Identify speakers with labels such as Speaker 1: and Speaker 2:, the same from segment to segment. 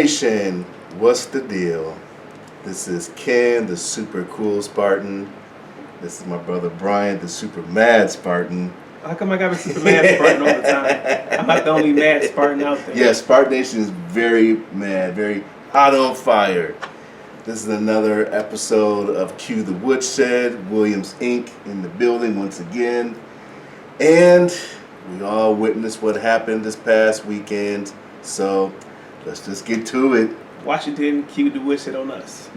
Speaker 1: Nation, what's the deal? This is Ken, the super cool Spartan. This is my brother Brian, the super mad Spartan.
Speaker 2: How come I gotta be super mad Spartan all the time? I'm not the only mad Spartan out there.
Speaker 1: Yeah, Spartan Nation is very mad, very hot on fire. This is another episode of Q the Woodshed, Williams Inc. in the building once again. And we all witnessed what happened this past weekend, so let's just get to it.
Speaker 2: Washington Q the Woodshed on us.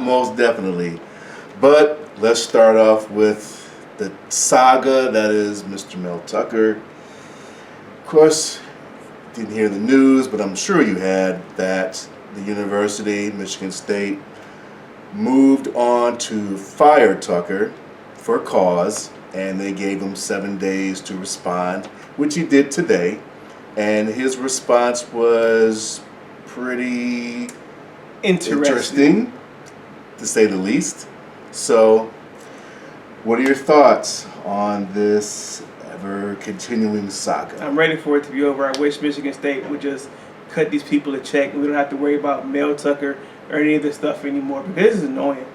Speaker 1: Most definitely. But let's start off with the saga that is Mr. Mel Tucker. Of course, didn't hear the news, but I'm sure you had that the university, Michigan State, moved on to fire Tucker for cause, and they gave him 7 days to respond, which he did today. And his response was pretty interesting, to say the least. So, what are your thoughts on this ever-continuing saga?
Speaker 2: I'm ready for it to be over. I wish Michigan State would just cut these people a check and we don't have to worry about Mel Tucker or any of this stuff anymore, because this is annoying.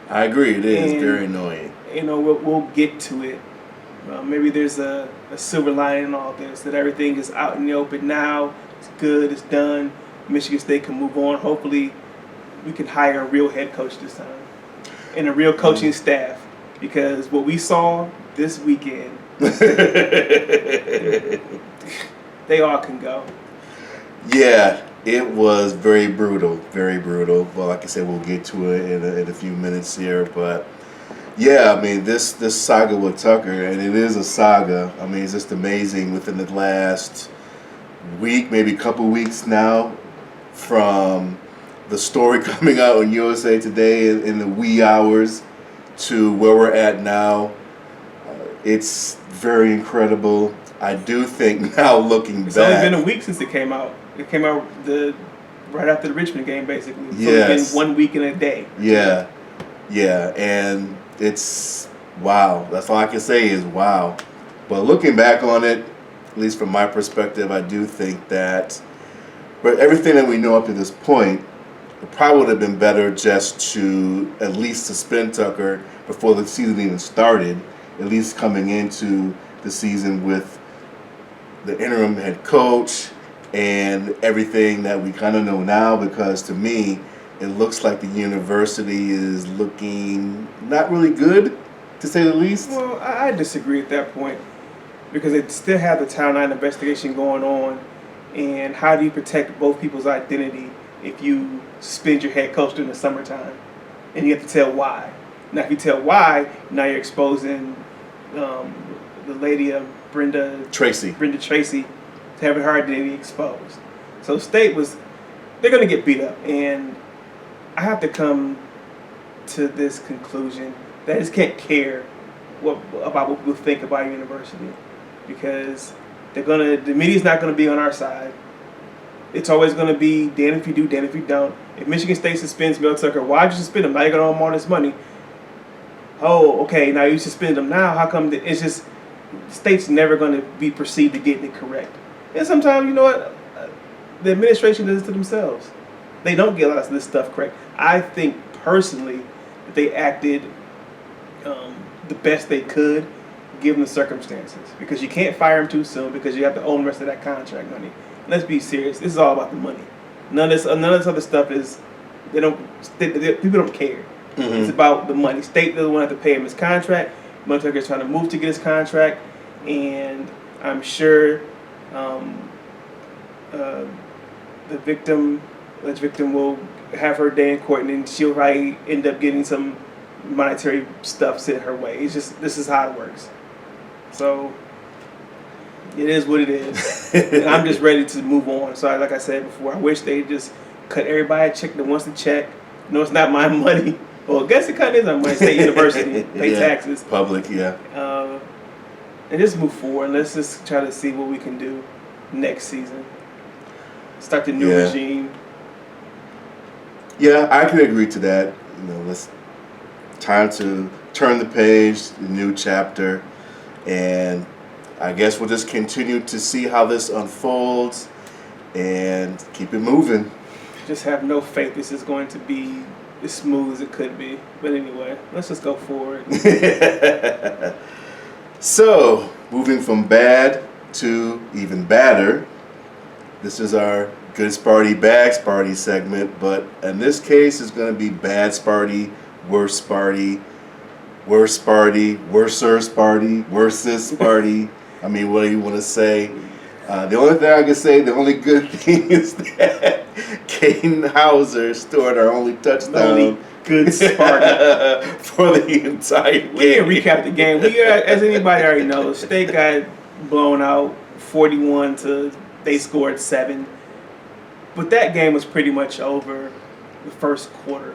Speaker 1: I agree, it is very annoying.
Speaker 2: You know, we'll get to it. Maybe there's a silver lining in all this, that everything is out in the open now. It's good, it's done. Michigan State can move on. Hopefully, we can hire a real head coach this time and a real coaching staff, because what we saw this weekend, they all can go.
Speaker 1: Yeah, it was very brutal, very brutal. Well, like I said, we'll get to it in a few minutes here, but yeah, I mean, this saga with Tucker, and it is a saga. I mean, it's just amazing within the last week, maybe a couple weeks now, from the story coming out on USA Today in the wee hours to where we're at now. It's very incredible. I do think now, looking back,
Speaker 2: it's only been a week since it came out. It came out right after the Richmond game, basically. So
Speaker 1: yes.
Speaker 2: It's been 1 week and a day.
Speaker 1: Yeah, and it's wow. That's all I can say is wow. But looking back on it, at least from my perspective, I do think that, but everything that we know up to this point, it probably would have been better just to at least suspend Tucker before the season even started, at least coming into the season with the interim head coach and everything that we kind of know now, because to me, it looks like the university is looking not really good, to say the least.
Speaker 2: Well, I disagree at that point, because they still have the Title IX investigation going on, and how do you protect both people's identity if you suspend your head coach during the summertime, and you have to tell why? Now, if you tell why, now you're exposing the lady, Brenda Tracy, to having her identity exposed. So State they're going to get beat up, and I have to come to this conclusion that I just can't care about what people think about a university, because the media's not going to be on our side. It's always going to be damn if you do, damn if you don't. If Michigan State suspends Mel Tucker, why'd you suspend him? Now you're going to owe him all this money. Oh, okay, now you suspend him. Now how come it's just State's never going to be perceived to getting it correct? And sometimes, you know what, the administration does it to themselves. They don't get a lot of this stuff correct. I think personally that they acted the best they could given the circumstances, because you can't fire him too soon, because you have to own the rest of that contract money. Let's be serious. This is all about the money. None of this other stuff is. People don't care. Mm-hmm. It's about the money. State doesn't want to have to pay him his contract. Mel Tucker is trying to move to get his contract, and I'm sure the victim will have her day in court, and then she'll probably end up getting some monetary stuff sent her way. It's just, this is how it works. So it is what it is. And I'm just ready to move on. So like I said before, I wish they just cut everybody a check that wants to check. No, it's not my money. Well, I guess it kind of is my money. State University, pay taxes.
Speaker 1: Public, yeah.
Speaker 2: And just move forward. Let's just try to see what we can do next season. Start the new regime.
Speaker 1: Yeah, I can agree to that. You know, time to turn the page, the new chapter, and I guess we'll just continue to see how this unfolds and keep it moving.
Speaker 2: just have no faith this is going to be as smooth as it could be. But anyway, let's just go forward.
Speaker 1: So, moving from bad to even badder, this is our good Sparty, bad Sparty segment, but in this case, it's going to be bad Sparty, worse Sparty, worse Sparty, worser Sparty, worsest Sparty. I mean, what do you want to say? The only thing I can say, the only good thing is that Caden Hauser scored our only touchdown.
Speaker 2: Only good Sparty.
Speaker 1: For the entire game.
Speaker 2: We can recap the game. As anybody already knows, State got blown out 41 to they scored 7. But that game was pretty much over the first quarter.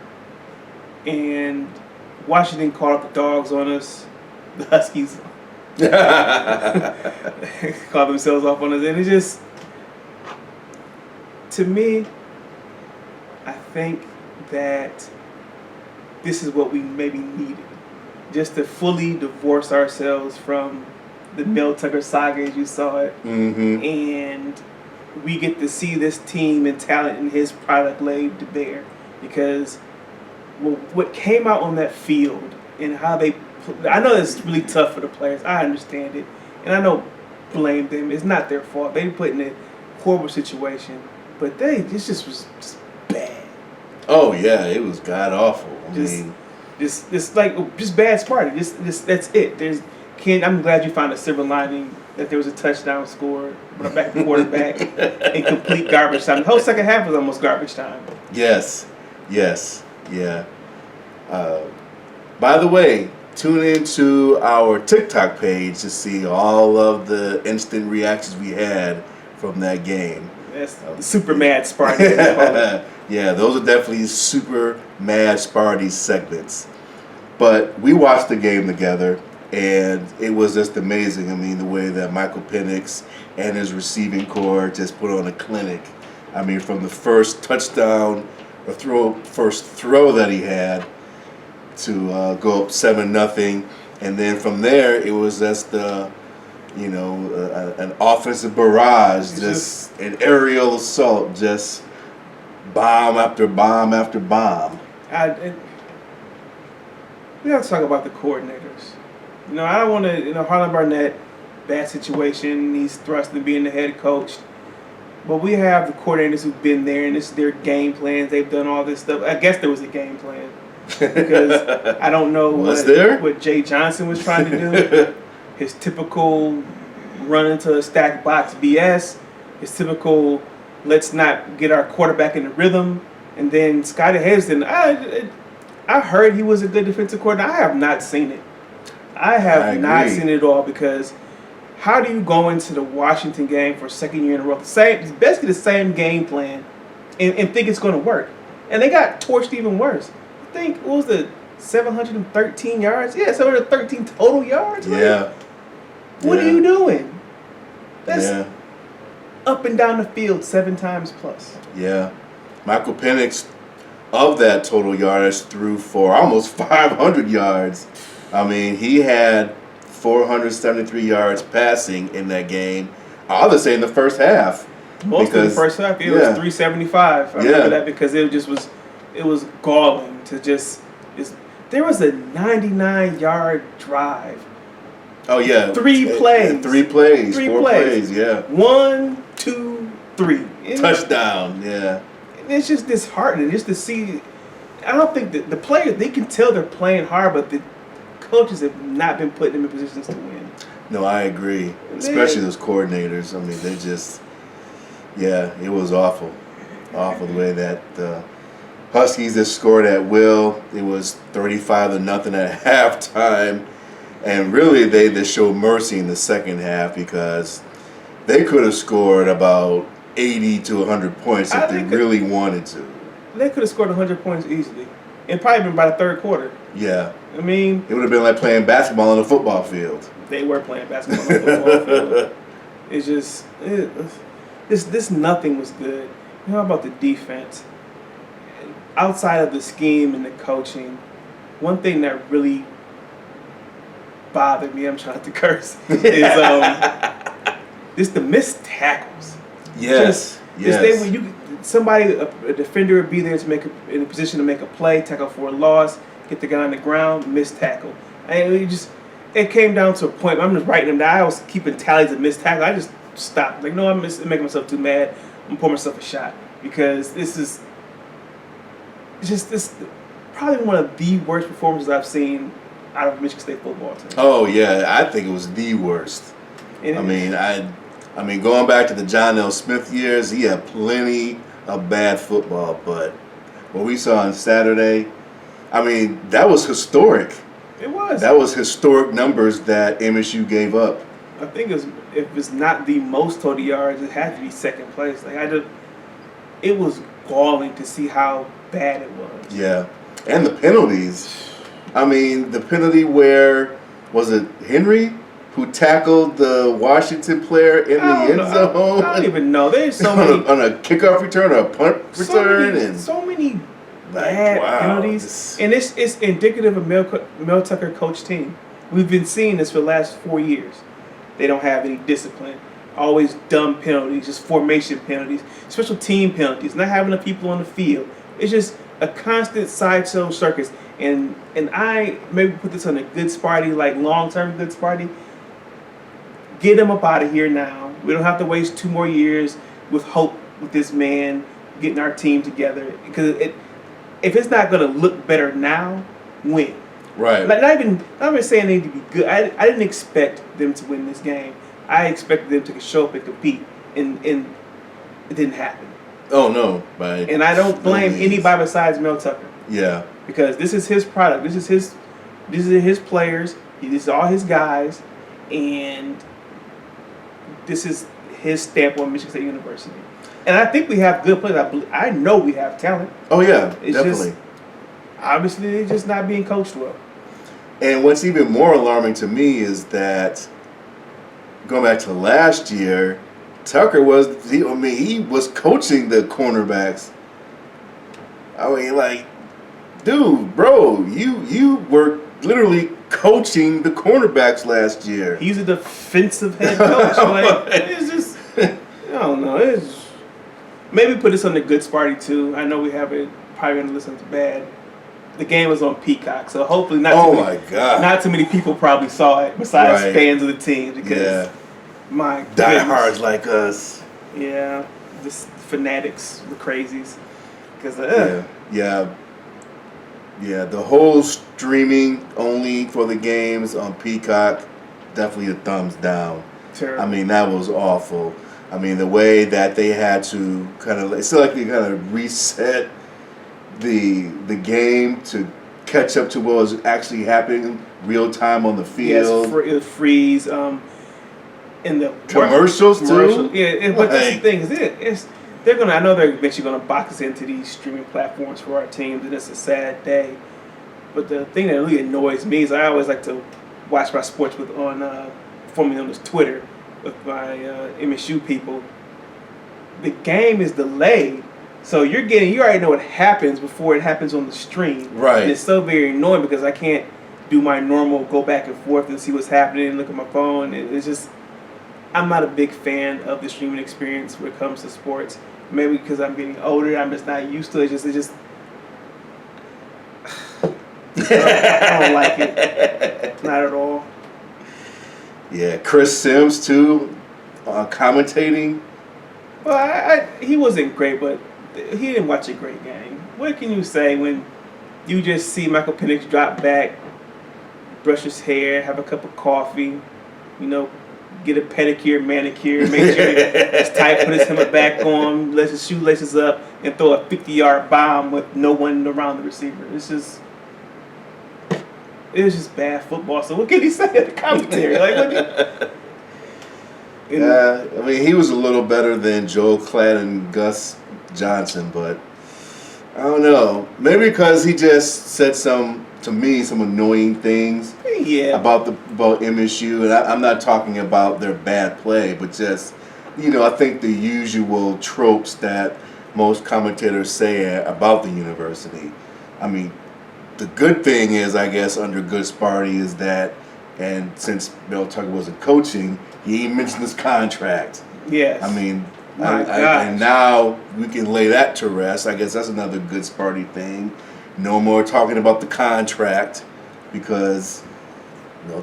Speaker 2: And Washington caught up the dogs on us. The Huskies caught themselves off on us. And it just, to me, I think that this is what we maybe needed. Just to fully divorce ourselves from the Mel Tucker saga as you saw it.
Speaker 1: Mm-hmm.
Speaker 2: And we get to see this team and talent and his product laid to bear. Because what came out on that field and how they, I know it's really tough for the players. I understand it. And I don't blame them. It's not their fault. They were put in a horrible situation. But it just was just bad.
Speaker 1: Oh yeah, it was god awful. I mean,
Speaker 2: just bad Sparty. Just that's it. I'm glad you found a silver lining that there was a touchdown scored, but a back quarterback in complete garbage time. The whole second half was almost garbage time.
Speaker 1: Yes, yeah. By the way, tune into our TikTok page to see all of the instant reactions we had from that game.
Speaker 2: That's super mad Sparty.
Speaker 1: Yeah, those are definitely super mad Sparty segments. But we watched the game together, and it was just amazing. I mean, the way that Michael Penix and his receiving corps just put on a clinic. I mean, from the first touchdown or first throw that he had to go up 7-0, and then from there it was just an offensive barrage, just an aerial assault, just bomb after bomb after bomb.
Speaker 2: We have to talk about the coordinators. I don't want to, Harlan Barnett, bad situation. He's thrust into being the head coach. But we have the coordinators who've been there, and this is their game plans. They've done all this stuff. I guess there was a game plan. Because I don't know what Jay Johnson was trying to do. His typical run into a stacked box BS. His typical let's not get our quarterback in the rhythm. And then Scotty Hazelton, I heard he was a good defensive coordinator. I have not seen it. I have not seen it at all, because how do you go into the Washington game for a second year in a row, basically the same game plan, and think it's going to work? And they got torched even worse. I think, what was the 713 yards? Yeah, 713 total yards?
Speaker 1: Yeah.
Speaker 2: What are you doing? That's up and down the field 7 times plus.
Speaker 1: Yeah. Michael Penix, of that total yardage, threw for almost 500 yards. I mean, he had 473 yards passing in that game. I'll just say in the first half.
Speaker 2: Most of the first half, it was 375. I remember that, because it was galling to just there was a 99-yard drive.
Speaker 1: Oh yeah.
Speaker 2: 3 plays.
Speaker 1: 4 plays, yeah.
Speaker 2: 1, 2, 3.
Speaker 1: Touchdown, yeah.
Speaker 2: It's just disheartening just to see. I don't think that the players, they can tell they're playing hard, but the coaches have not been putting them in positions to win.
Speaker 1: No, I agree. Especially those coordinators. I mean, they just, it was awful. Awful the way that the Huskies just scored at will. It was 35-0 at halftime. And really, they just showed mercy in the second half, because they could have scored about 80 to 100 points if they really wanted to.
Speaker 2: They could have scored 100 points easily, and probably been by the third quarter.
Speaker 1: Yeah.
Speaker 2: I mean,
Speaker 1: it would have been like playing basketball on a football field.
Speaker 2: They were playing basketball on a football field. It's just, this nothing was good. How about the defense? Outside of the scheme and the coaching, one thing that really bothered me, I'm trying to curse, is just the missed tackles.
Speaker 1: Yes.
Speaker 2: Yes. somebody, a defender would be there to in a position to make a play, tackle for a loss, get the guy on the ground, miss tackle. And it came down to a point. I'm just writing them down. I was keeping tallies of missed tackle. I just stopped. Like, no, I'm making myself too mad. I'm pouring myself a shot because this probably one of the worst performances I've seen out of Michigan State football team.
Speaker 1: Oh yeah, I think it was the worst. I mean, going back to the John L. Smith years, he had plenty of bad football, but what we saw on Saturday, I mean, that was historic.
Speaker 2: It was.
Speaker 1: That was historic numbers that MSU gave up.
Speaker 2: I think if it's not the most total yards, it had to be second place. It was galling to see how bad it was.
Speaker 1: Yeah, and the penalties. I mean, the penalty where, was it Henry who tackled the Washington player in the end zone?
Speaker 2: I don't even know. There's so many.
Speaker 1: On a kickoff return or a punt return.
Speaker 2: So many bad penalties. And it's indicative of Mel Tucker coach team. We've been seeing this for the last 4 years. They don't have any discipline. Always dumb penalties, just formation penalties, special team penalties, not having the people on the field. It's just a constant sideshow circus. And I maybe put this on a good Sparty, like long-term good Sparty. Get him up out of here now. We don't have to waste 2 more years with hope with this man getting our team together. Because if it's not going to look better now, when?
Speaker 1: Right.
Speaker 2: Like not even saying they need to be good. I didn't expect them to win this game. I expected them to show up and compete, and it didn't happen.
Speaker 1: Oh no,
Speaker 2: and I don't blame anybody besides Mel Tucker.
Speaker 1: Yeah.
Speaker 2: Because this is his product. These are his players. These are all his guys, and this is his stamp on Michigan State University. And I think we have good players. I know we have talent.
Speaker 1: Oh yeah,
Speaker 2: it's
Speaker 1: definitely.
Speaker 2: Just, obviously, they're just not being coached well.
Speaker 1: And what's even more alarming to me is that going back to last year, Tucker he was coaching the cornerbacks. I mean, like, dude, bro, you were literally coaching the cornerbacks last year.
Speaker 2: He's a defensive head coach. It's just, I don't know. Maybe put this on the good Sparty too. I know we haven't probably going to listen to bad. The game was on Peacock, so hopefully not too many people probably saw it besides fans of the team because my
Speaker 1: diehards like us.
Speaker 2: Yeah, just fanatics, the crazies. Because
Speaker 1: the whole streaming only for the games on Peacock, definitely a thumbs down.
Speaker 2: Terrible.
Speaker 1: I mean, that was awful. I mean, the way that they had to it's like they kind of reset the game to catch up to what was actually happening real time on the field.
Speaker 2: Yes, it freeze. In the
Speaker 1: commercials too.
Speaker 2: Yeah, but that's the thing is they're gonna. I know they're eventually gonna box us into these streaming platforms for our teams, and it's a sad day. But the thing that really annoys me is I always like to watch my sports formerly known as Twitter, with my MSU people. The game is delayed. So you already know what happens before it happens on the stream.
Speaker 1: Right.
Speaker 2: And it's so very annoying because I can't do my normal go back and forth and see what's happening and look at my phone. It's just, I'm not a big fan of the streaming experience when it comes to sports. Maybe because I'm getting older, I'm just not used to it. It's just I don't like it. Not at all.
Speaker 1: Yeah, Chris Sims too, commentating.
Speaker 2: Well, he wasn't great, but he didn't watch a great game. What can you say when you just see Michael Penix drop back, brush his hair, have a cup of coffee, get a pedicure, manicure, make sure it's tight, put his helmet back on, let his shoelaces up, and throw a 50-yard bomb with no one around the receiver. It was just bad football. So what can he say at the commentary?
Speaker 1: I mean, he was a little better than Joel Klatt and Gus Johnson, but I don't know. Maybe because he just said some annoying things about MSU, and I'm not talking about their bad play, but just I think the usual tropes that most commentators say about the university. I mean, the good thing is, I guess, under Good Sparty is that, and since Mel Tucker wasn't coaching, he mentioned his contract.
Speaker 2: Yes.
Speaker 1: I mean,
Speaker 2: My gosh.
Speaker 1: And now we can lay that to rest. I guess that's another good Sparty thing. No more talking about the contract because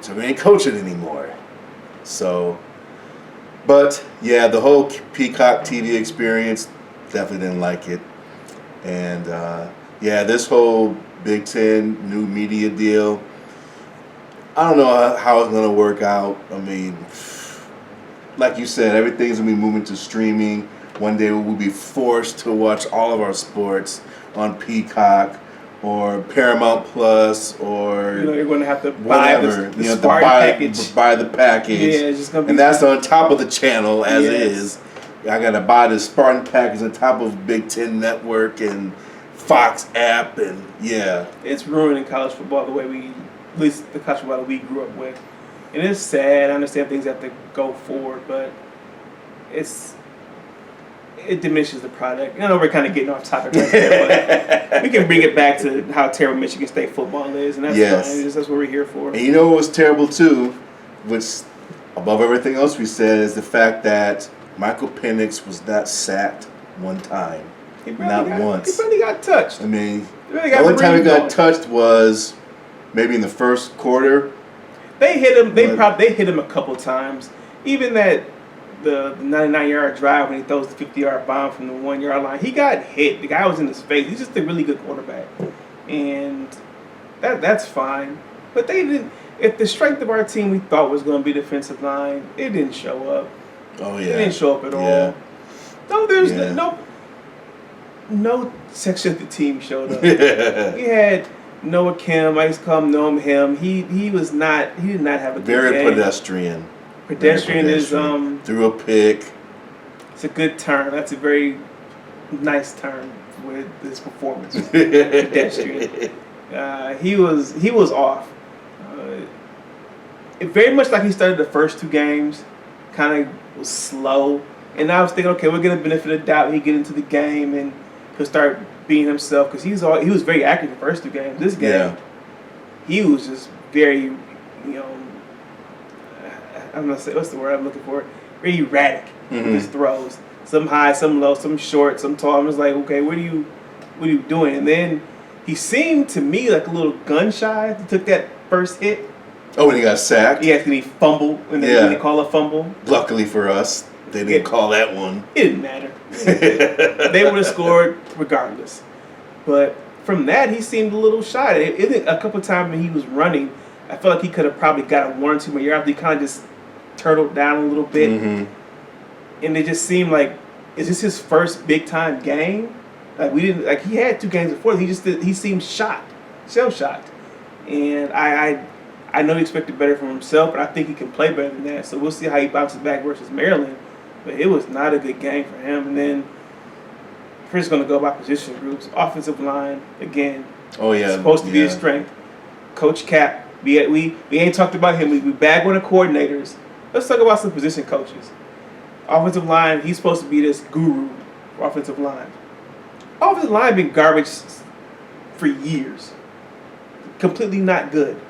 Speaker 1: Tucker ain't coaching anymore. So, but yeah, the whole Peacock TV experience, definitely didn't like it. And yeah, this whole Big Ten new media deal, I don't know how it's going to work out. I mean, like you said, everything's going to be moving to streaming. One day we'll be forced to watch all of our sports on Peacock or Paramount Plus or
Speaker 2: you're going to have to
Speaker 1: whatever.
Speaker 2: buy the Sparty package.
Speaker 1: Buy the package.
Speaker 2: Yeah, it's just going to be.
Speaker 1: And that's on top of the channel as is. I got to buy the Spartan package on top of Big Ten Network and Fox app, and yeah.
Speaker 2: It's ruining college football the way at least the college football that we grew up with. And it's sad. I understand things have to go forward, but it diminishes the product. I know we're kind of getting off topic right there, but we can bring it back to how terrible Michigan State football is, and that's fine. That's what we're here for.
Speaker 1: And you know what was terrible too, which above everything else we said, is the fact that Michael Penix was not sacked one time. Not once.
Speaker 2: He really got touched.
Speaker 1: I mean,
Speaker 2: really
Speaker 1: the only time he got touched was maybe in the first quarter.
Speaker 2: They hit him. They hit him a couple times. Even that the 99-yard drive when he throws the 50-yard bomb from the 1-yard line, he got hit. The guy was in his face. He's just a really good quarterback, and that's fine. But they didn't. If the strength of our team we thought was going to be defensive line, it didn't show up.
Speaker 1: Oh yeah,
Speaker 2: it didn't show up at all. No, there's no section of the team showed up. We had Noah Kim. I used to call him Noam him. He did not have a good
Speaker 1: very
Speaker 2: game.
Speaker 1: pedestrian.
Speaker 2: Pedestrian is
Speaker 1: threw a pick.
Speaker 2: It's a good term. That's a very nice term with this performance. Pedestrian. He was off. It very much like he started the first two games, kind of was slow. And I was thinking, okay, we're gonna benefit of the doubt. He get into the game and he'll start being himself because he was very active the first two games. This game, he was just very, I'm gonna say, what's the word I'm looking for? Very erratic with his throws. Some high, some low, some short, some tall. I was like, okay, what are you doing? And then he seemed to me like a little gun shy. He took that first hit.
Speaker 1: Oh, when he got sacked?
Speaker 2: Yeah, and he fumbled. And then when they call a fumble.
Speaker 1: Luckily for us, they didn't call that one.
Speaker 2: It didn't matter. They would have scored regardless. But from that, he seemed a little shy. A couple of times when he was running, I felt like he could have probably got 1 or 2 more yards. He kind of just turtled down a little bit. And it just seemed like, is this his first big-time game? Like he had 2 games before. He seemed shocked, shell-shocked. And I know he expected better from himself, but I think he can play better than that. So we'll see how he bounces back versus Maryland. But it was not a good game for him. And then we're just going to go by position groups. Offensive line, again.
Speaker 1: Oh, yeah.
Speaker 2: Supposed to be a strength. Coach Cap. We ain't talked about him. We bag on the coordinators. Let's talk about some position coaches. Offensive line, he's supposed to be this guru for offensive line. Offensive line been garbage for years. Completely not good.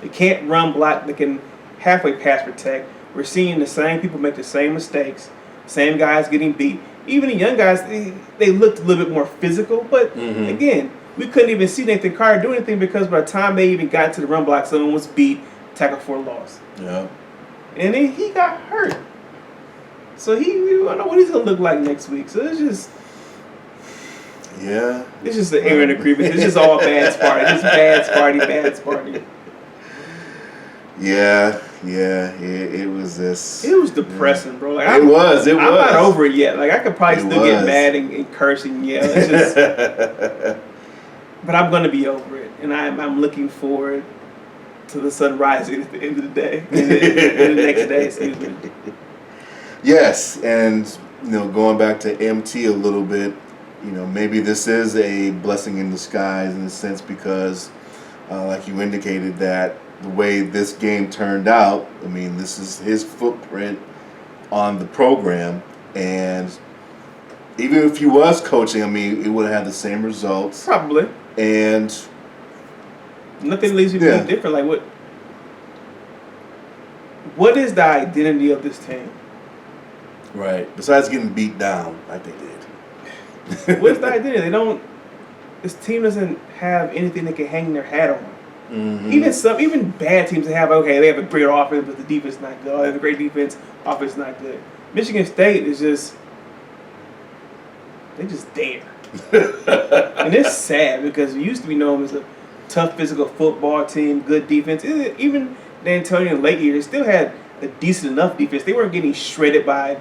Speaker 2: They can't run block. They can halfway pass protect. We're seeing the same people make the same mistakes. Same guys getting beat. Even the young guys, they looked a little bit more physical. But again, we couldn't even see Nathan Carter do anything because by the time they even got to the run block, someone was beat, tackle for a loss.
Speaker 1: Yeah.
Speaker 2: And then he got hurt. So I don't know what he's going to look like next week. So it's just...
Speaker 1: Yeah.
Speaker 2: It's just an Aaron agreement. It's just all bad Sparty. Just bad Sparty.
Speaker 1: Yeah. It was this.
Speaker 2: It was depressing, bro. Like,
Speaker 1: it was.
Speaker 2: I'm not over it yet. Like I could probably still get mad and curse and yell. It's just, but I'm gonna be over it, and I'm looking forward to the sun rising at the end of the day, and the next day. Excuse me.
Speaker 1: Yes, and going back to MT a little bit, maybe this is a blessing in disguise in a sense because, like you indicated, that the way this game turned out, I mean, this is his footprint on the program, and even if he was coaching, I mean, it would have had the same results.
Speaker 2: Probably.
Speaker 1: And
Speaker 2: nothing leaves you being different. Like what is the identity of this team?
Speaker 1: Right. Besides getting beat down, like they did.
Speaker 2: What's the idea? They don't. This team doesn't have anything they can hang their hat on.
Speaker 1: Mm-hmm.
Speaker 2: Even bad teams they have they have a great offense, but the defense is not good. They have a great defense, offense is not good. Michigan State is just there, and it's sad because we used to be known as a tough physical football team, good defense. Even D'Antonio in late years, they still had a decent enough defense. They weren't getting shredded by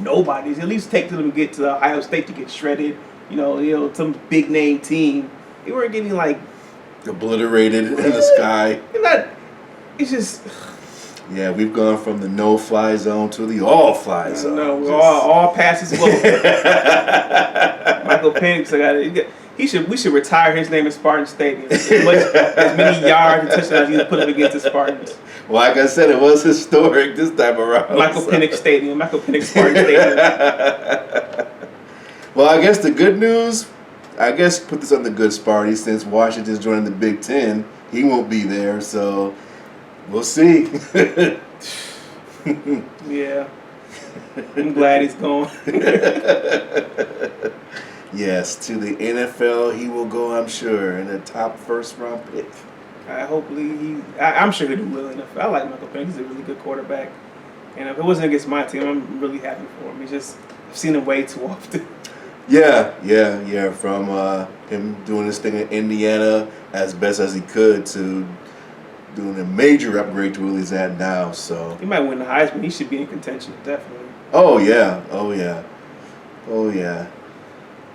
Speaker 2: nobody. At least take to them to get to Ohio State to get shredded. Some big name team. They weren't getting like
Speaker 1: obliterated in the sky.
Speaker 2: It's just.
Speaker 1: Yeah, we've gone from the no-fly zone to the all-fly zone.
Speaker 2: No, we're all passes flow. Michael Penix, we should retire his name at Spartan Stadium. As many yards and touchdowns you put up against the Spartans.
Speaker 1: Well, like I said, it was historic this time around.
Speaker 2: Michael Penix Spartan Stadium.
Speaker 1: Well, I guess the good news, put this on the good Sparty, since Washington's joining the Big Ten, he won't be there, so we'll see.
Speaker 2: Yeah. I'm glad he's gone.
Speaker 1: Yes, to the NFL he will go, I'm sure, in the top first-round pick.
Speaker 2: I'm sure he'll do well enough. I like Michael Penix. He's a really good quarterback. And if it wasn't against my team, I'm really happy for him. I've seen him way too often.
Speaker 1: Yeah. From him doing this thing in Indiana as best as he could to doing a major upgrade to where he's at now. So
Speaker 2: he might win the Heisman. He should be in contention, definitely.
Speaker 1: Oh yeah.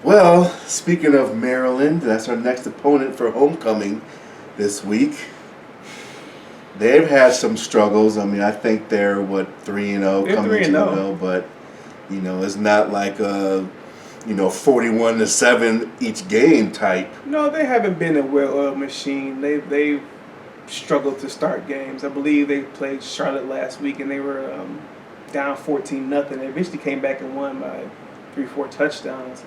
Speaker 1: Well, speaking of Maryland, that's our next opponent for homecoming this week. They've had some struggles. I mean, I think they're 3-0 coming to 0, but it's not like 41-7 each game type. No,
Speaker 2: they haven't been a well-oiled machine. They've struggled to start games. I believe they played Charlotte last week and they were down 14-0. They eventually came back and won by 3-4 touchdowns.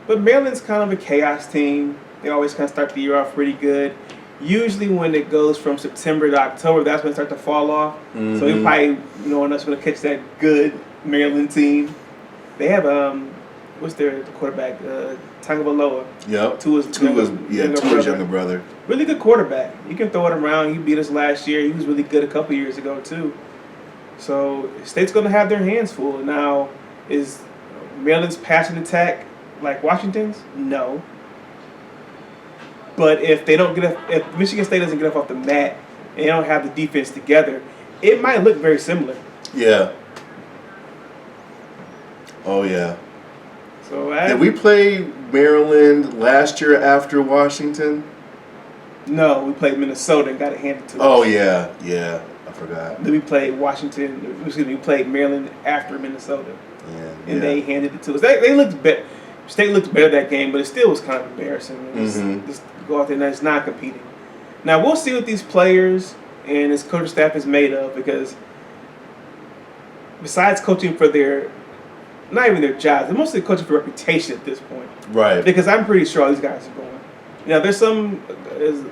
Speaker 2: But Maryland's kind of a chaos team. They always kind of start the year off pretty good. Usually when it goes from September to October, that's when it starts to fall off. Mm-hmm. So you probably knowing us going to catch that good Maryland team. They have what's their quarterback? Tagovailoa.
Speaker 1: Yep.
Speaker 2: Tua's younger
Speaker 1: brother.
Speaker 2: Really good quarterback. You can throw it around. He beat us last year. He was really good a couple years ago too. So State's going to have their hands full. Now, is Maryland's passing attack like Washington's? No. But if Michigan State doesn't get off the mat and they don't have the defense together, it might look very similar.
Speaker 1: Yeah. Oh yeah.
Speaker 2: So
Speaker 1: did we play Maryland last year after Washington?
Speaker 2: No, we played Minnesota and got it handed to us.
Speaker 1: Oh yeah, I forgot.
Speaker 2: Then we played we played Maryland after Minnesota. And they handed it to us. They looked better. State looked better that game, but it still was kind of embarrassing. Just go out there and it's not competing. Now we'll see what these players and his coaching staff is made of, because besides coaching for not even their jobs, they're mostly coaching for reputation at this point.
Speaker 1: Right.
Speaker 2: Because I'm pretty sure all these guys are going. There's a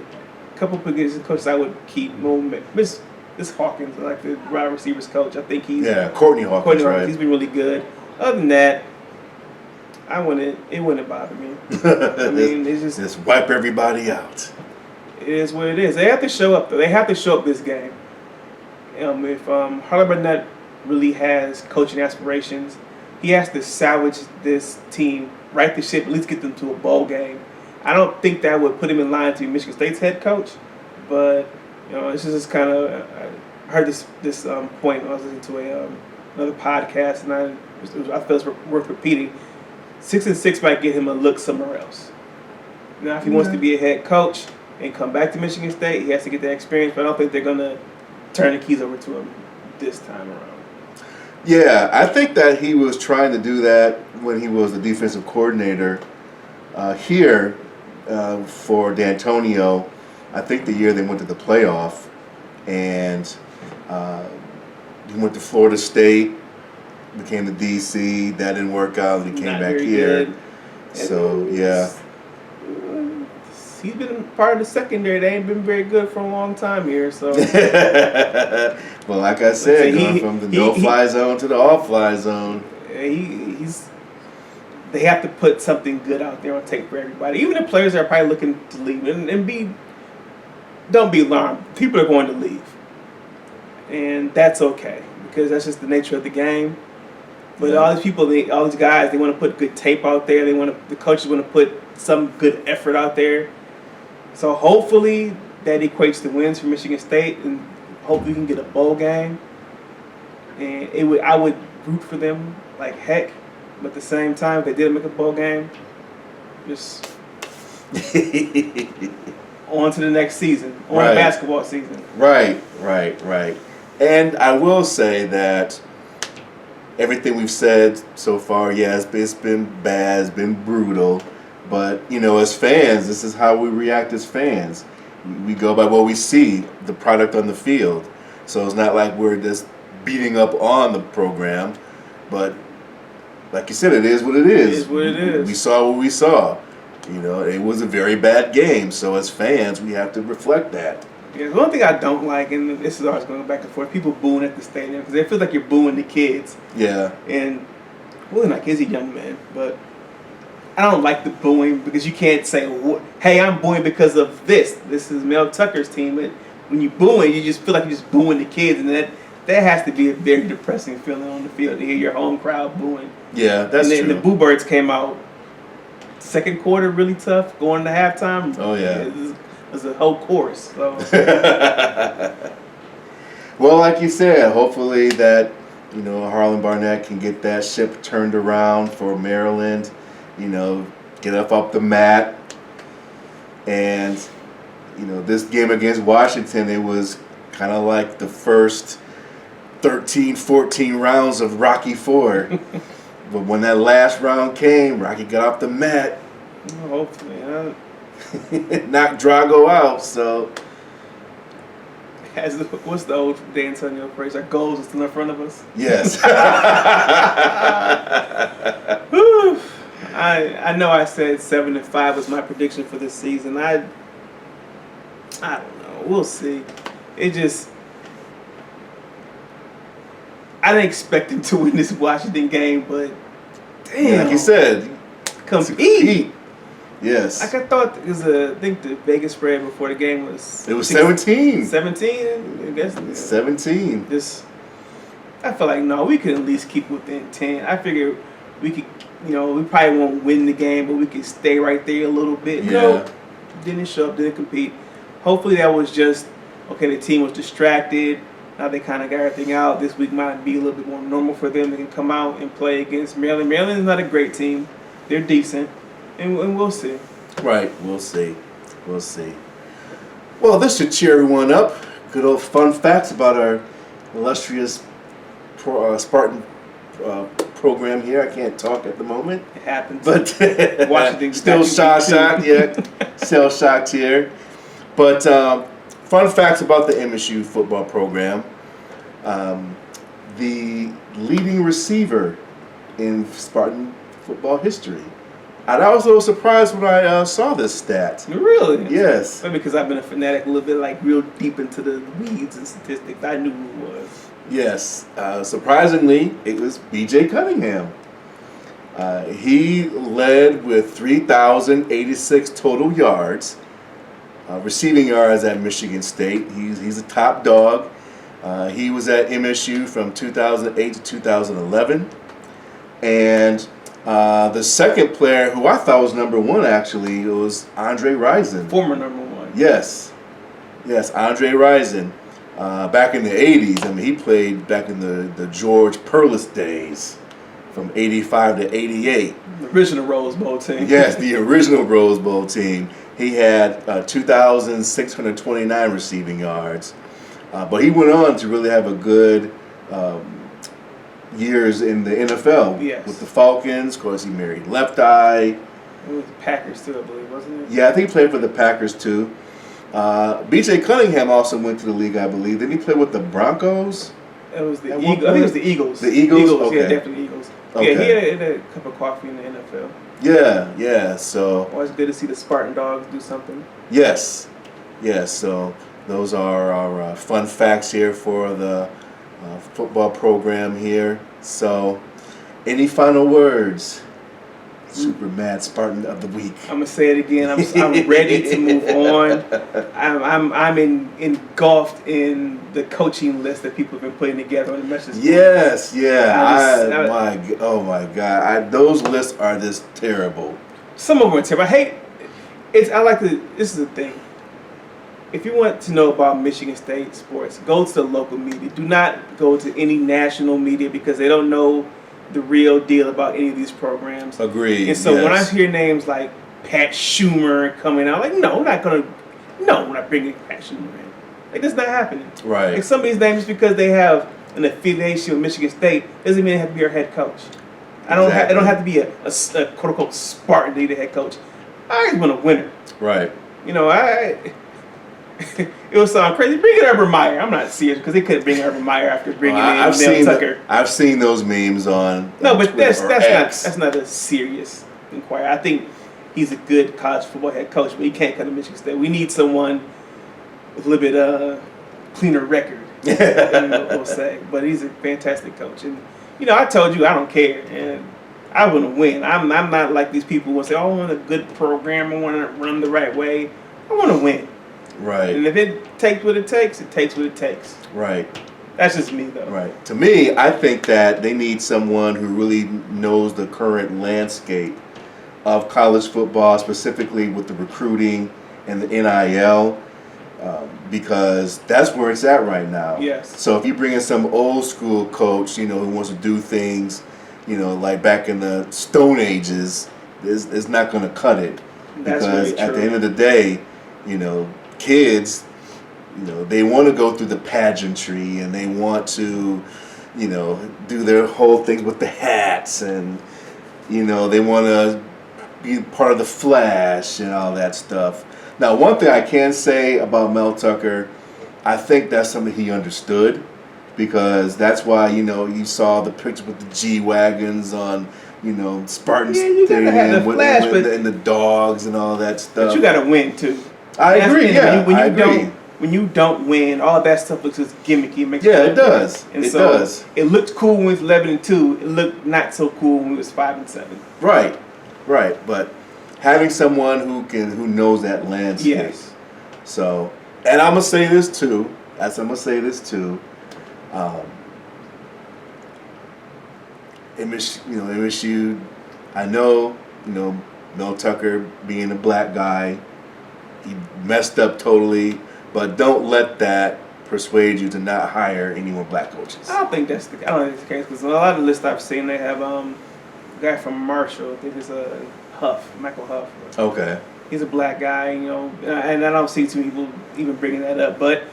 Speaker 2: couple of position coaches I would keep. Miss Hawkins, like the wide receivers coach. I think he's
Speaker 1: Courtney Hawkins. Right.
Speaker 2: He's been really good. Other than that, it wouldn't bother me. I mean, it's
Speaker 1: just wipe everybody out.
Speaker 2: It is what it is. They have to show up, though. They have to show up this game. If Harley Burnett really has coaching aspirations, he has to salvage this team, right the ship, at least get them to a bowl game. I don't think that would put him in line to be Michigan State's head coach, but this is just kind of. I heard this point when I was listening to another podcast, and I felt it was worth repeating. 6-6 might get him a look somewhere else. Now, if he wants to be a head coach and come back to Michigan State, he has to get that experience. But I don't think they're gonna turn the keys over to him this time around.
Speaker 1: Yeah, I think that he was trying to do that when he was the defensive coordinator here for D'Antonio. I think the year they went to the playoff, and he went to Florida State, became the DC. That didn't work out. He came back here. So yeah,
Speaker 2: he's been part of the secondary. They ain't been very good for a long time here. So,
Speaker 1: well, like I said, going from the no-fly zone to the all-fly zone.
Speaker 2: He's. They have to put something good out there on tape for everybody. Even the players that are probably looking to leave don't be alarmed. People are going to leave, and that's okay because that's just the nature of the game. But all these people, all these guys, they want to put good tape out there. The coaches want to put some good effort out there. So hopefully that equates to wins for Michigan State, and hopefully we can get a bowl game. And I would root for them like heck. But at the same time, if they did make a bowl game, just on to the next season, on the basketball season.
Speaker 1: Right. And I will say that everything we've said so far, it's been bad, it's been brutal. But, as fans, this is how we react as fans. We go by what we see, the product on the field. So it's not like we're just beating up on the program, but like you said, it is what it is.
Speaker 2: It is what it is.
Speaker 1: We saw what we saw. It was a very bad game. So as fans, we have to reflect that.
Speaker 2: Yeah, the one thing I don't like, and this is always going back and forth, people booing at the stadium because it feels like you're booing the kids.
Speaker 1: Yeah.
Speaker 2: And well, like he's a young man, but I don't like the booing because you can't say, "Hey, I'm booing because of this." This is Mel Tucker's team, and when you booing, you just feel like you're just booing the kids, and that has to be a very depressing feeling on the field to hear your home crowd booing.
Speaker 1: Yeah, that's true.
Speaker 2: And the Boo Birds came out second quarter really tough, going to halftime.
Speaker 1: Oh yeah,
Speaker 2: it was a whole chorus. So.
Speaker 1: Well, like you said, hopefully that Harlan Barnett can get that ship turned around for Maryland. Get up the mat, and this game against Washington, it was kind of like the first 13, 14 rounds of Rocky IV. But when that last round came, Rocky got off the mat.
Speaker 2: Well, hopefully,
Speaker 1: knocked Drago out, so.
Speaker 2: What's the old D'Antonio phrase? Our goals are still in front of us.
Speaker 1: Yes.
Speaker 2: Whew. I know I said 7-5 was my prediction for this season. I don't know. We'll see. I didn't expect him to win this Washington game, but damn.
Speaker 1: Like you said,
Speaker 2: compete.
Speaker 1: Yes.
Speaker 2: Like I thought, because I think the Vegas spread before the game was.
Speaker 1: It was 17.
Speaker 2: 17. I guess
Speaker 1: 17.
Speaker 2: I feel like no, we could at least keep within 10. I figured we could. We probably won't win the game, but we could stay right there a little bit.
Speaker 1: Yeah.
Speaker 2: No, didn't show up, didn't compete. Hopefully that was just, okay, the team was distracted. Now they kind of got everything out. This week might be a little bit more normal for them. They can come out and play against Maryland. Maryland is not a great team. They're decent, and we'll see.
Speaker 1: Right, we'll see. Well, this should cheer everyone up. Good old fun facts about our illustrious Spartan program here. I can't talk at the moment.
Speaker 2: It happens.
Speaker 1: But
Speaker 2: Washington
Speaker 1: still shocked, yeah. Still shocked here. But fun facts about the MSU football program. The leading receiver in Spartan football history. And I was a little surprised when I saw this stat.
Speaker 2: Really?
Speaker 1: Yes.
Speaker 2: Maybe because I've been a fanatic a little bit, like real deep into the weeds and statistics. I knew who it was.
Speaker 1: Yes. Surprisingly, it was B.J. Cunningham. He led with 3,086 total yards, receiving yards at Michigan State. He's a top dog. He was at MSU from 2008 to 2011. And the second player, who I thought was number one, actually, was Andre Rison.
Speaker 2: Former number one.
Speaker 1: Yes, Andre Rison. Back in the 80s, I mean, he played back in the George Perlis days, from 85 to 88.
Speaker 2: The original Rose Bowl team.
Speaker 1: Yes, the original Rose Bowl team. He had 2,629 receiving yards. But he went on to really have a good years in the NFL.
Speaker 2: Yes.
Speaker 1: With the Falcons. Of course, he married Left Eye.
Speaker 2: It was the Packers too, I believe, wasn't it?
Speaker 1: Yeah, I think he played for the Packers too. B.J. Cunningham also went to the league, I believe. Didn't he play with the Broncos?
Speaker 2: It was the Eagles. I think it was the Eagles.
Speaker 1: The Eagles? Okay.
Speaker 2: Yeah, definitely Eagles.
Speaker 1: Okay.
Speaker 2: Yeah, he had a cup of coffee in the NFL.
Speaker 1: Yeah. So
Speaker 2: Always good to see the Spartan Dogs do something.
Speaker 1: yes. So those are our fun facts here for the football program here. So, any final words? Super Mad Spartan of the Week.
Speaker 2: I'm gonna say it again. I'm ready to move on. I'm engulfed in the coaching list that people have been putting together on the message board.
Speaker 1: Yes, oh my God, those lists are just terrible.
Speaker 2: Some of them are terrible. This is the thing. If you want to know about Michigan State sports, go to the local media. Do not go to any national media because they don't know the real deal about any of these programs.
Speaker 1: Agreed.
Speaker 2: And so when I hear names like Pat Schumer coming out, like, no, we're not bringing Pat Schumer in. Like, that's not happening.
Speaker 1: Right.
Speaker 2: Like, some of these names, because they have an affiliation with Michigan State, doesn't mean they have to be our head coach. It don't have to be a quote unquote Spartan to be the head coach. I just want a winner.
Speaker 1: Right.
Speaker 2: You know, it will sound crazy. Bring in Urban Meyer. I'm not serious because they couldn't bring Urban Meyer after bringing in Mel Tucker.
Speaker 1: I've seen those memes on.
Speaker 2: No, but
Speaker 1: Twitter
Speaker 2: that's not a serious inquiry. I think he's a good college football head coach, but he can't come to Michigan State. We need someone with a little bit cleaner record, we'll say. But he's a fantastic coach, and I told you I don't care, and I want to win. I'm not like these people who say, "Oh, I want a good program. I want to run the right way." I want to win.
Speaker 1: Right.
Speaker 2: And if it takes what it takes, it takes what it takes.
Speaker 1: Right.
Speaker 2: That's just me, though.
Speaker 1: Right. To me, I think that they need someone who really knows the current landscape of college football, specifically with the recruiting and the NIL, because that's where it's at right now.
Speaker 2: Yes.
Speaker 1: So if you bring in some old school coach, who wants to do things, like back in the Stone Ages, it's not going to cut it.
Speaker 2: That's
Speaker 1: because
Speaker 2: very
Speaker 1: at
Speaker 2: true.
Speaker 1: the end of the day, kids, they want to go through the pageantry and they want to, do their whole thing with the hats and, they want to be part of the flash and all that stuff. Now, one thing I can say about Mel Tucker, I think that's something he understood because that's why, you saw the picture with the G-Wagons on, Spartan
Speaker 2: gotta have the flash,
Speaker 1: and the dogs and all that stuff.
Speaker 2: But you got to win, too.
Speaker 1: I agree. Yeah, I agree.
Speaker 2: When you don't win, all that stuff looks just gimmicky.
Speaker 1: It does.
Speaker 2: And
Speaker 1: it
Speaker 2: so
Speaker 1: does.
Speaker 2: It looked cool when it was 11-2. It looked not so cool when it was 5-7.
Speaker 1: Right. But having someone who knows that landscape.
Speaker 2: Yes.
Speaker 1: So, and I'm gonna say this too. MSU. I know. Mel Tucker being a black guy. He messed up totally, but don't let that persuade you to not hire any more black coaches.
Speaker 2: I don't think that's the case because a lot of the lists I've seen, they have a guy from Marshall. I think it's Michael Huff.
Speaker 1: Okay.
Speaker 2: He's a black guy, and I don't see too many people even bringing that up, but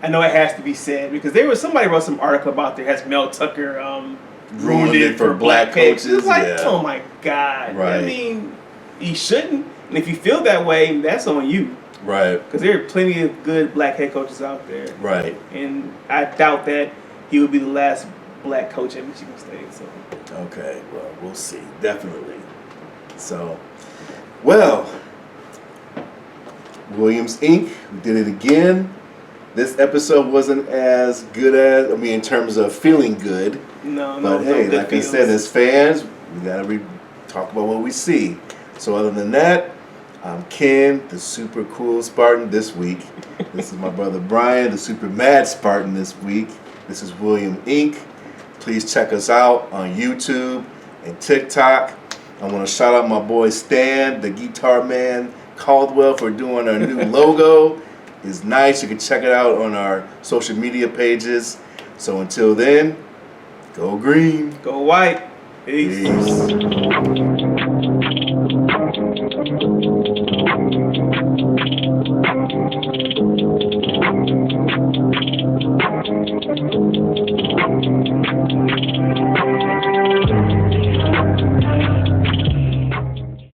Speaker 2: I know it has to be said because somebody wrote some article about there has Mel Tucker ruined it for black coaches. It's like, oh my God.
Speaker 1: Right.
Speaker 2: I mean, you shouldn't. And if you feel that way, that's on you.
Speaker 1: Right.
Speaker 2: Because there are plenty of good black head coaches out there.
Speaker 1: Right.
Speaker 2: And I doubt that he would be the last black coach at Michigan State. So.
Speaker 1: Okay. Well, we'll see. Definitely. So, well, Williams Inc. We did it again. This episode wasn't as good in terms of feeling good.
Speaker 2: No.
Speaker 1: But hey, like I said, as fans, we gotta talk about what we see. So other than that, I'm Ken, the super cool Spartan this week. This is my brother Brian, the super mad Spartan this week. This is William Inc. Please check us out on YouTube and TikTok. I want to shout out my boy Stan, the guitar man Caldwell, for doing our new logo. It's nice. You can check it out on our social media pages. So until then, go green.
Speaker 2: Go white. Peace.
Speaker 1: Peace.